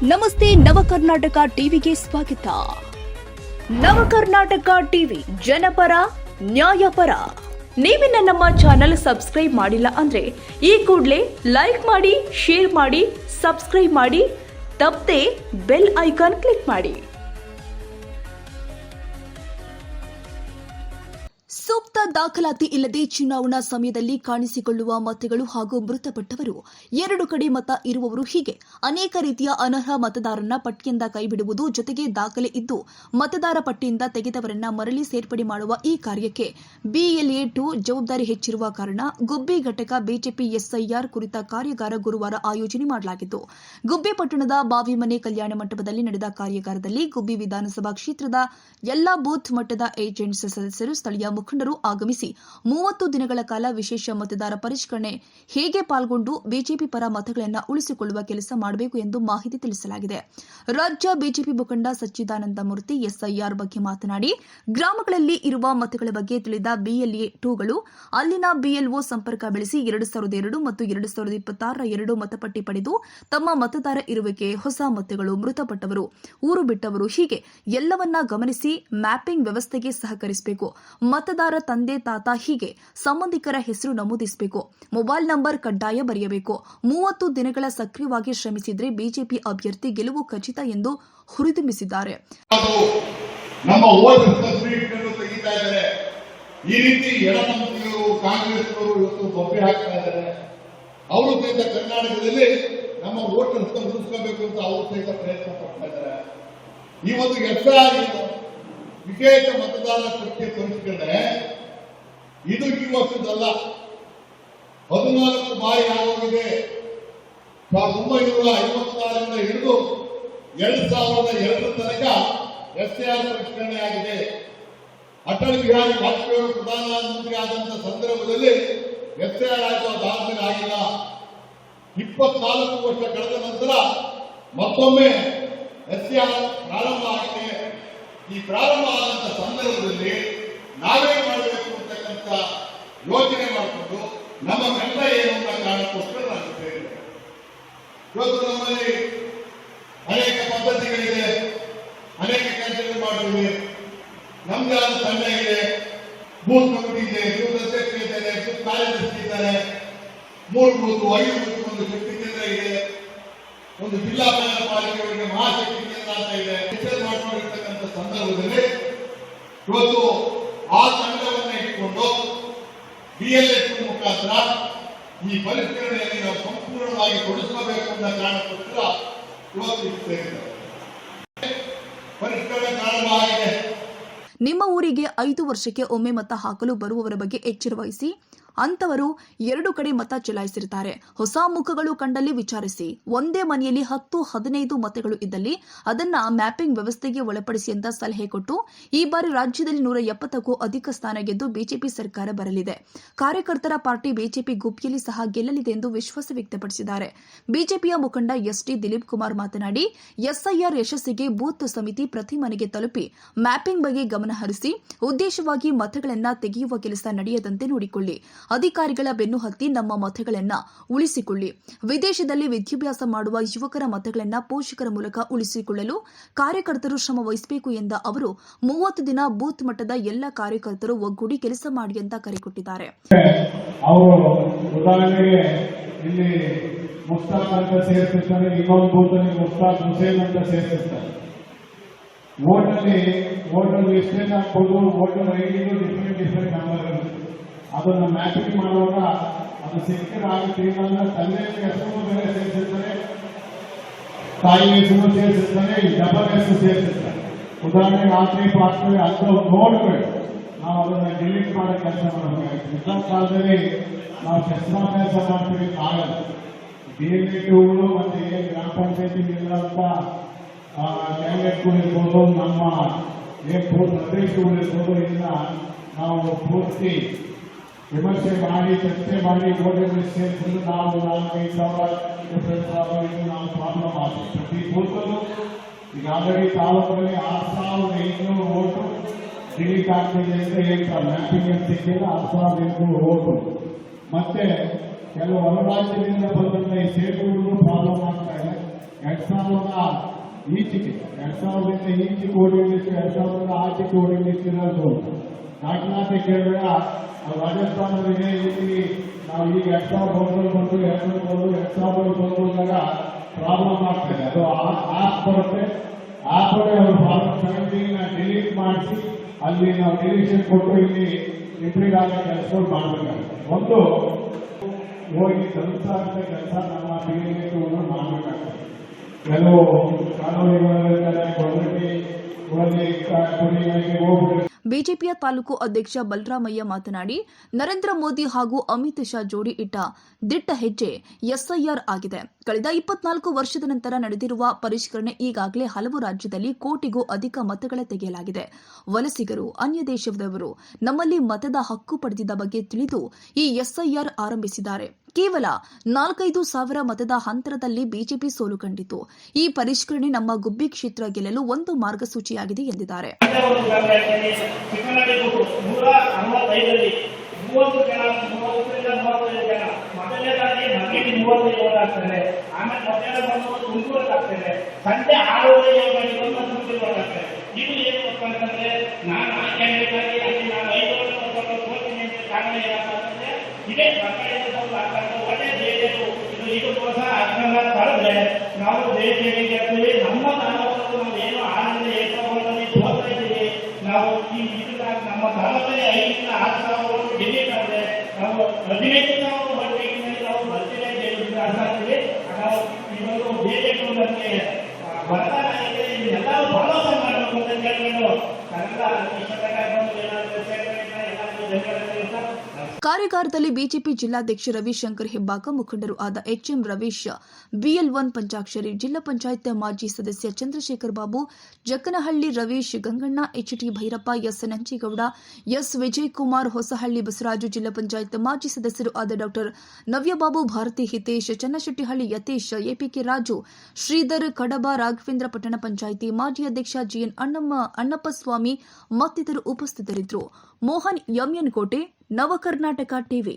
ನಮಸ್ತೆ ನವಕರ್ನಾಟಕ ಟಿವಿಗೆ ಸ್ವಾಗತ. ನವಕರ್ನಾಟಕ ಟಿವಿ ಜನಪರ ನ್ಯಾಯಪರ. ನೀವಿನ್ನ ನಮ್ಮ ಚಾನೆಲ್ ಸಬ್ಸ್ಕ್ರೈಬ್ ಮಾಡಿಲ್ಲ ಅಂದ್ರೆ ಈ ಕೂಡಲೇ ಲೈಕ್ ಮಾಡಿ, ಶೇರ್ ಮಾಡಿ, ಸಬ್ಸ್ಕ್ರೈಬ್ ಮಾಡಿ, ತಪ್ಪದೆ ಬೆಲ್ ಐಕಾನ್ ಕ್ಲಿಕ್ ಮಾಡಿ. ಸೂಕ್ತ ದಾಖಲಾತಿ ಇಲ್ಲದೆ ಚುನಾವಣಾ ಸಮಯದಲ್ಲಿ ಕಾಣಿಸಿಕೊಳ್ಳುವ ಮತಗಳು ಹಾಗೂ ಮೃತಪಟ್ಟವರು, 2 ಕಡೆ ಮತ ಇರುವವರು ಹೀಗೆ ಅನೇಕ ರೀತಿಯ ಅನರ್ಹ ಮತದಾರರನ್ನ ಪಟ್ಟಿಯಿಂದ ಕೈಬಿಡುವುದು, ಜೊತೆಗೆ ದಾಖಲೆ ಇದ್ದು ಮತದಾರ ಪಟ್ಟಿಯಿಂದ ತೆಗೆದವರನ್ನ ಮರಳಿ ಸೇರ್ಪಡೆ ಮಾಡುವ ಈ ಕಾರ್ಯಕ್ಕೆ BLA-2 ಜವಾಬ್ದಾರಿ ಹೆಚ್ಚಿರುವ ಕಾರಣ ಗುಬ್ಬಿ ಘಟಕ ಬಿಜೆಪಿ ಎಸ್ಐಆರ್ ಕುರಿತ ಕಾರ್ಯಾಗಾರ ಗುರುವಾರ ಆಯೋಜನೆ ಮಾಡಲಾಗಿತ್ತು. ಗುಬ್ಬಿ ಪಟ್ಟಣದ ಬಾವಿಮನೆ ಕಲ್ಯಾಣ ಮಂಟಪದಲ್ಲಿ ನಡೆದ ಕಾರ್ಯಾಗಾರದಲ್ಲಿ ಗುಬ್ಬಿ ವಿಧಾನಸಭಾ ಕ್ಷೇತ್ರದ ಎಲ್ಲಾ ಬೂತ್ ಮಟ್ಟದ ಏಜೆಂಟ್ಸ್ ಸದಸ್ಯರು, ಸ್ಥಳೀಯ ಮುಖಂಡರು ಆಗಮಿಸಿ 30 ದಿನಗಳ ಕಾಲ ವಿಶೇಷ ಮತದಾರ ಪರಿಷ್ಕರಣೆ ಹೇಗೆ ಪಾಲ್ಗೊಂಡು ಬಿಜೆಪಿ ಪರ ಮತಗಳನ್ನು ಉಳಿಸಿಕೊಳ್ಳುವ ಕೆಲಸ ಮಾಡಬೇಕು ಎಂದು ಮಾಹಿತಿ ತಿಳಿಸಲಾಗಿದೆ. ರಾಜ್ಯ ಬಿಜೆಪಿ ಮುಖಂಡ ಸಚ್ಚಿದಾನಂದ ಮೂರ್ತಿ ಎಸ್ಐಆರ್ ಬಗ್ಗೆ ಮಾತನಾಡಿ, ಗ್ರಾಮಗಳಲ್ಲಿ ಇರುವ ಮತಗಳ ಬಗ್ಗೆ ತಿಳಿದ BLA-2ಗಳು ಅಲ್ಲಿನ BLO ಸಂಪರ್ಕ ಬೆಳೆಸಿ 2002 ಮತ್ತು 2026ರ 2 ಮತಪಟ್ಟಿ ಪಡೆದು ತಮ್ಮ ಮತದಾರ ಇರುವಿಕೆ, ಹೊಸ ಮತಗಳು, ಮೃತಪಟ್ಟವರು, ಊರು ಬಿಟ್ಟವರು ಹೀಗೆ ಎಲ್ಲವನ್ನ ಗಮನಿಸಿ ಮ್ಯಾಪಿಂಗ್ ವ್ಯವಸ್ಥೆಗೆ ಸಹಕರಿಸಬೇಕು. ಮತದಾರ ತಂದೆ, ತಾತ ಹೀಗೆ ಸಂಬಂಧಿಕರ ಹೆಸರು ನಮೂದಿಸಬೇಕು. ಮೊಬೈಲ್ ನಂಬರ್ ಕಡ್ಡಾಯ ಬರೆಯಬೇಕು. 30 ದಿನಗಳ ಸಕ್ರಿಯವಾಗಿ ಶ್ರಮಿಸಿದ್ರೆ ಬಿಜೆಪಿ ಅಭ್ಯರ್ಥಿ ಗೆಲುವು ಖಚಿತ ಎಂದು ಹುರಿದುಂಬಿಸಿದ್ದಾರೆ. ನಮ್ಮ ತೆಗಿತಾ ಇದ್ದಾರೆ. ಈ ರೀತಿ ಎಡಪಂಥೀಯರು, ಕಾಂಗ್ರೆಸ್ನವರು ಇವತ್ತು ಬೊಬ್ಬೆ ಹಾಕ್ತಾ ಇದ್ದಾರೆ. ಅವರು ಸಹಿತ ಕರ್ನಾಟಕದಲ್ಲಿ ನಮ್ಮ ವೋಟ್ ಉಳಿಸ್ಕೋಬೇಕು ಅಂತ ಅವರು ಸಹಿತ ಪ್ರಯತ್ನ ಪಡ್ತಾ ಇದ್ದಾರೆ. ಈ ಒಂದು ವಿಶೇಷ ಮತದಾರರ ಪಟ್ಟಿ ಪರಿಷ್ಕರಣೆ ಇದು ಈ ವರ್ಷದಲ್ಲ, 14 ಬಾರಿ ಆಗೋಗಿದೆ. 1956ರಿಂದ ಹಿಡಿದು 2002 ತನಕ ಎಸ್ಐಆರ್ ಪರಿಷ್ಕರಣೆ ಆಗಿದೆ. ಅಟಲ್ ಬಿಹಾರಿ ವಾಜಪೇಯಿ ಅವರು ಪ್ರಧಾನಮಂತ್ರಿ ಆದಂತಹ ಸಂದರ್ಭದಲ್ಲಿ ಎಸ್ಐಆರ್ ಆಗುವ ದಾಖಲೆ ಆಗಿಲ್ಲ. 24 ವರ್ಷ ಕಳೆದ ನಂತರ ಮತ್ತೊಮ್ಮೆ ಎಸ್ಐಆರ್ ಪ್ರಾರಂಭ ಆಗಿದೆ. ಈ ಪ್ರಾರಂಭ ಆದಂತ ಸಂದರ್ಭದಲ್ಲಿ ನಾವೇನು ಮಾಡಬೇಕು ಅಂತಕ್ಕಂಥ ಯೋಚನೆ ಮಾಡಿಕೊಂಡು ನಮ್ಮ ಗಂಡ ಏನು ಅಂತ ಕಾರಣಕ್ಕೋಸ್ಕರ ನಾನು ಸೇರಿದೆ. ಇವತ್ತು ನಮ್ಮಲ್ಲಿ ಅನೇಕ ಪದ್ಧತಿಗಳಿದೆ, ಅನೇಕ ಕೆಲಸಗಳು ಮಾಡಿದೆ. ನಮ್ದೇ ಆದ ತಂಡ ಇದೆ, ಬೂತ್ ಕಮಿಟಿ ಇದೆ, ಬೂತ್ ಅಧ್ಯಕ್ಷ ಇದ್ದಾರೆ, ಬೂತ್ ಕಾರ್ಯದರ್ಶಿ ಇದ್ದಾರೆ, 3 ಬೂತ್, 5 ಬೂತ್, ಒಂದು ಶಕ್ತಿ ಕೇಂದ್ರ ಇದೆ, ಒಂದು ಜಿಲ್ಲಾ ಪಾಲಿಕೆಯವರಿಗೆ ಮಹಾಶಕ್ತಿ ಕೇಂದ್ರ ಅಂತ ಇದೆ. ಮಾಡಿಕೊಂಡಿರ್ತಕ್ಕಂಥ ಸಂದರ್ಭದಲ್ಲಿ ಇವತ್ತು ಆ ತಂಡವನ್ನು ಇಟ್ಟುಕೊಂಡು BLA-2 ಮುಖಾಂತರ ಈ ಪರಿಷ್ಕರಣೆಯಲ್ಲಿ ನಾವು ಸಂಪೂರ್ಣವಾಗಿ ತೊಡಗಿಸಬೇಕು ಅನ್ನೋ ಕಾರಣಕ್ಕೋಸ್ಕರ ಇವತ್ತು ಪರಿಷ್ಕರಣೆ ಪ್ರಾರಂಭ ಆಗಿದೆ. ನಿಮ್ಮ ಊರಿಗೆ 5 ವರ್ಷಕ್ಕೆ ಒಮ್ಮೆ ಮತ ಹಾಕಲು ಬರುವವರ ಬಗ್ಗೆ ಎಚ್ಚರ ವಹಿಸಿ. ಅಂತವರು 2 ಕಡೆ ಮತ ಚಲಾಯಿಸಿರುತ್ತಾರೆ. ಹೊಸ ಮುಖಗಳು ಕಂಡಲ್ಲಿ ವಿಚಾರಿಸಿ. ಒಂದೇ ಮನೆಯಲ್ಲಿ 10-15 ಮತಗಳು ಇದ್ದಲ್ಲಿ ಅದನ್ನ ಮ್ಯಾಪಿಂಗ್ ವ್ಯವಸ್ಥೆಗೆ ಒಳಪಡಿಸಿ ಅಂತ ಸಲಹೆ ಕೊಟ್ಟು, ಈ ಬಾರಿ ರಾಜ್ಯದಲ್ಲಿ 170ಕ್ಕೂ ಅಧಿಕ ಸ್ಥಾನ ಗೆದ್ದು ಬಿಜೆಪಿ ಸರ್ಕಾರ ಬರಲಿದೆ. ಕಾರ್ಯಕರ್ತರ ಪಾರ್ಟಿ ಬಿಜೆಪಿ ಗುಬ್ಬಿಯಲ್ಲಿ ಸಹ ಗೆಲ್ಲಲಿದೆ ಎಂದು ವಿಶ್ವಾಸ ವ್ಯಕ್ತಪಡಿಸಿದ್ದಾರೆ. ಬಿಜೆಪಿಯ ಮುಖಂಡ ST ದಿಲೀಪ್ ಕುಮಾರ್ ಮಾತನಾಡಿ, ಎಸ್ಐಆರ್ ಯಶಸ್ಸಿಗೆ ಬೂತ್ ಸಮಿತಿ ಪ್ರತಿ ಮನೆಗೆ ತಲುಪಿ ಮ್ಯಾಪಿಂಗ್ ಬಗ್ಗೆ ಗಮನ ಹರಿಸಿ ಉದ್ದೇಶವಾಗಿ ಮತಗಳನ್ನ ತೆಗೆಯುವ ಕೆಲಸ ನಡೆಯದಂತೆ ನೋಡಿಕೊಳ್ಳಿ. ಅಧಿಕಾರಿಗಳ ಬೆನ್ನು ಹತ್ತಿ ನಮ್ಮ ಮತಗಳನ್ನ ಉಳಿಸಿಕೊಳ್ಳಿ. ವಿದೇಶದಲ್ಲಿ ವಿದ್ಯಾಭ್ಯಾಸ ಮಾಡುವ ಯುವಕರ ಮತಗಳನ್ನ ಪೋಷಕರ ಮೂಲಕ ಉಳಿಸಿಕೊಳ್ಳಲು ಕಾರ್ಯಕರ್ತರು ಶ್ರಮ ವಹಿಸಬೇಕು ಎಂದ ಅವರು, 30 ದಿನ ಬೂತ್ ಮಟ್ಟದ ಎಲ್ಲ ಕಾರ್ಯಕರ್ತರು ಒಗ್ಗೂಡಿ ಕೆಲಸ ಮಾಡಿ ಅಂತ ಕರೆ ಕೊಟ್ಟಿದ್ದಾರೆ. ಇಲ್ಲಿ ಮುಸ್ತಾಕ್ ಅಂತ ಸೇರ್ತಿರ್ತಾರೆ, ಇನ್ನೊಂದು ಬೂತ್ ಅಲ್ಲಿ ಮುಸ್ತಾಕ್ ಹುಸೇನ್ ಅಂತ ಸೇರ್ತಿರ್ತಾರೆ. ವೋಟರ್ ಲಿಸ್ಟ್ ಹಾಕ್ಬೋದು, ವೋಟರ್ ಐಡಿಗೂ ಡಿಫರೆಂಟ್ ನಂಬರ್ ಇರುತ್ತೆ. ಅದನ್ನು ಮ್ಯಾಪಿಂಗ್ ಮಾಡುವಾಗ ಅದು ಸೆಕ್ಯೂರ್ ಆಗುತ್ತೆ. ಇಲ್ಲ ತಂದೆ ಹೆಸರು ಬೇರೆ ಸೇರಿಸಿರ್ತಾರೆ, ತಾಯಿ ಹೆಸರು ಸೇರಿಸಿರ್ತಾರೆ, ಡಬಲ್ ಹೆಸರು ಸೇರಿಸಿರ್ತಾರೆ. ಉದಾಹರಣೆಗೆ ರಾತ್ರಿ ಪಾತ್ರೆ ಅಂತ ನೋಡ್ಬೇಕು, ನಾವು ಅದನ್ನ ಡಿಲೀಟ್ ಮಾಡೋ ಕೆಲಸ ಮಾಡಬೇಕಾಗುತ್ತೆ. ಇಂಥ ಕಾಲದಲ್ಲಿ ನಾವು ಶಸ್ತ್ರಾಭ್ಯಾಸ ಮಾಡ್ತೀವಿ, ಆಗಲ್ಲ. BLA-2ಗಳು ಮತ್ತೆ ಗ್ರಾಮ ಪಂಚಾಯತಿ ಇರುವಂತ ಕ್ಯಾಂಡಿಡೇಟ್ಗಳು ಇರ್ಬೋದು, ನಮ್ಮ ಬೂತ್ ಅಧ್ಯಕ್ಷಗಳು ಇರ್ಬೋದು, ಇಲ್ಲ ನಾವು ಪೂರ್ತಿ ವಿಮರ್ಶೆ ಮಾಡಿ, ಚರ್ಚೆ ಮಾಡಿ, ವೋಟರ್ ಸೇರಿಸಿದ್ದು ನಾವು 4,5,000 ನಾವು ಪ್ರಾಬ್ಲಮ್ ಆಗ್ತೀವಿ. ಪ್ರತಿ ಬೂತಲ್ಲೂ ಈಗ ಆಲ್ರೆಡಿ ತಾಲೂಕಲ್ಲಿ 6,800 ವೋಟು ಡಿಲೀಟ್ ಆಗ್ತಿದೆ ಅಂತ ಹೇಳ್ತಾರೆ. ಮ್ಯಾಪಿಂಗ್ ಅಂತ ಸಿಕ್ಕಿಲ್ಲ, 6,800 ವೋಟು. ಮತ್ತೆ ಕೆಲವು ಹೊರ ರಾಜ್ಯದಿಂದ ಬಂದಂತ ಈ ಸೇತುವೆಗಳು ಪ್ರಾಬ್ಲಮ್ ಆಗ್ತಾ ಇದೆ. 2000 ಈಚೆಗೆ 2000ರಿಂದ ಈಚೆ ಕೋಡಿಂಗ್ ಲಿಸ್ಟ್ 2000ರಿಂದ ಆಚೆ ಕೋಡಿಂಗ್ ಲಿಸ್ಟ್ ಇರೋದು ದಾಖಲಾತಿ ಕೇಳಿದ್ರೆ ರಾಜಸ್ಥಾನದಲ್ಲಿ ಇದೇ ರೀತಿ ನಾವು ಈಗ 2001 ಬಂದು 2001 ಬಂದಾಗ ಪ್ರಾಬ್ಲಮ್ ಆಗ್ತದೆ. ಅದು ಆಪ್ ಬರುತ್ತೆ, ಆಪಲ್ಲಿ ಅವರು ಫಾರ್ಮ್ 17 ಡಿಲೀಟ್ ಮಾಡಿಸಿ ಅಲ್ಲಿ ನಾವು ಡಿಲಿಷನ್ ಕೊಟ್ಟು ಇಲ್ಲಿ ಇಂಪ್ರೂವ್ ಆಗೋ ಕೆಲಸಗಳು ಮಾಡಬೇಕಾಗುತ್ತೆ. ಒಂದು ಹೋಗಿ ಕೆಲಸ ನಮ್ಮ ಪೀಳಿಗೆಯನ್ನು ಮಾಡಬೇಕಾಗ್ತದೆ. ಕೆಲವು ಕಾನೂನುಗಳಿಂದ ಹೋಗ್ಬಿಟ್ಟು ಬಿಜೆಪಿಯ ತಾಲೂಕು ಅಧ್ಯಕ್ಷ ಬಲರಾಮಯ್ಯ ಮಾತನಾಡಿ, ನರೇಂದ್ರ ಮೋದಿ ಹಾಗೂ ಅಮಿತ್ ಶಾ ಜೋಡಿ ಇಟ್ಟ ದಿಟ್ಟ ಹೆಜ್ಜೆ ಎಸ್ಐಆರ್ ಆಗಿದೆ. ಕಳೆದ 24 ವರ್ಷದ ನಂತರ ನಡೆದಿರುವ ಪರಿಷ್ಕರಣೆ ಈಗಾಗಲೇ ಹಲವು ರಾಜ್ಯದಲ್ಲಿ ಕೋಟಿಗೂ ಅಧಿಕ ಮತಗಳ ತೆಗೆಯಲಾಗಿದೆ. ವಲಸಿಗರು, ಅನ್ಯ ದೇಶದವರು ನಮ್ಮಲ್ಲಿ ಮತದ ಹಕ್ಕು ಪಡೆದಿದ್ದ ಬಗ್ಗೆ ತಿಳಿದು ಈ ಎಸ್ಐಆರ್ ಆರಂಭಿಸಿದ್ದಾರೆ. ಕೇವಲ 4-5 ಸಾವಿರ ಮತದ ಅಂತರದಲ್ಲಿ ಬಿಜೆಪಿ ಸೋಲು ಕಂಡಿತು. ಈ ಪರಿಷ್ಕರಣೆ ನಮ್ಮ ಗುಬ್ಬಿ ಕ್ಷೇತ್ರ ಗೆಲ್ಲಲು ಒಂದು ಮಾರ್ಗಸೂಚಿಯಾಗಿದೆ ಎಂದಿದ್ದಾರೆ. 165ರಲ್ಲಿ 30 ಜನ 30ರಿಂದ 35 ಜನ ಮೊದಲನೇದಾಗಿ ಮನೆಯಲ್ಲಿ 35 ಓಟ್ ಆಗ್ತಾರೆ. ಆಮೇಲೆ ಮಧ್ಯಾಹ್ನ ಬಂದು ತುಮಕೂರು ಆಗ್ತಾರೆ. ಸಂಜೆ 6:30 ಗಂಟೆಗೆ ಬಂದು ತುಮಕೂರು ಓಟ್ ಆಗ್ತಾರೆ. ಇದು ಏನು ಅಂತಂದ್ರೆ ನಾನು ಆ ಕ್ಯಾಂಡಿಡೇಟ್ ಆಗಿ ಅಲ್ಲಿ ನಾನು 5 ವರ್ಷ ಹೋಗ್ತೀನಿ ಅಂತ ಕಾರಣ ಏನಪ್ಪ ಅಂತಂದ್ರೆ ಇದೇ ಸರ್ಕಾರದಿಂದ ಒಳ್ಳೆ ದೇಶದ್ದು ಇದು ವರ್ಷ ಅಜ್ಞಾನ ಕಳೆದ್ರೆ ನಾವು ದೇಶಕ್ಕೆ ಆಗ್ತೀವಿ. ನಮ್ಮ ತಾಲೂಕು ನಾವು ಏನು ಆನಂದ ಏಕವಾಗಿ ಹೋಗ್ತಾ ಇದ್ದೀವಿ. ನಾವು ಈ ನಮ್ಮ ತಾಲೂಕಲ್ಲಿ 5ರಿಂದ 6 ಸಾವಿರ ಡಿಲೀಟ್ ಆದರೆ ನಾವು 15 ಸಾವಿರ ಮಟ್ಟಿಗೆ ನಾವು ಬರ್ತಿದೆ ಆಗ್ತೀವಿ. ನಾವು ಇದೊಂದು ಬೇರೆ ನಮಗೆ ಬರ್ತಾರ ಇದೆ. ಇದೆಲ್ಲರೂ ಭರವಸೆ ಮಾಡಬೇಕು ಅಂತ ಕೇಳ್ಕೊಂಡು ಕನ್ನಡ ಬಂದು ಏನಾದರೂ ಎಲ್ಲರಿಗೂ ಧನ್ಯವಾದಗಳು. ಕಾರ್ಯಾಗಾರದಲ್ಲಿ ಬಿಜೆಪಿ ಜಿಲ್ಲಾಧ್ಯಕ್ಷ ರವಿಶಂಕರ್ ಹೆಬ್ಬಾಕ, ಮುಖಂಡರು ಆದ ಎಚ್ಎಂ ರವೀಶ್, ಬಿಎಲ್1 ಪಂಚಾಕ್ಷರಿ, ಜಿಲ್ಲಾ ಪಂಚಾಯತ್ ಮಾಜಿ ಸದಸ್ಯ Chandrashekar Babu, Jakkanahalli Ravish, Ganganna, HT Bhairappa, S Nanjegowda, S Vijayakumar, Hosahalli Basavaraju, ಜಿಲ್ಲಾ ಪಂಚಾಯತ್ ಮಾಜಿ ಸದಸ್ಯರು ಆದ ಡಾ ನವ್ಯಬಾಬು, ಭಾರತಿ ಹಿತೇಶ್, ಚನ್ನಶೆಟ್ಟಿಹಳ್ಳಿ ಯತೀಶ್, ಎಪಿಕೆ ರಾಜು, ಶ್ರೀಧರ್ ಕಡಬ, ರಾಘವೇಂದ್ರ, ಪಟ್ಟಣ ಪಂಚಾಯಿತಿ ಮಾಜಿ ಅಧ್ಯಕ್ಷ ಜಿಎನ್ ಅಣ್ಣಪ್ಪಸ್ವಾಮಿ ಮತ್ತಿತರರು ಉಪಸ್ಥಿತರಿದ್ದರು. ಮೋಹನ್ ಎಂಎನ್ ಕೋಟೆ, ನವಕರ್ನಾಟಕ ಟಿವಿ.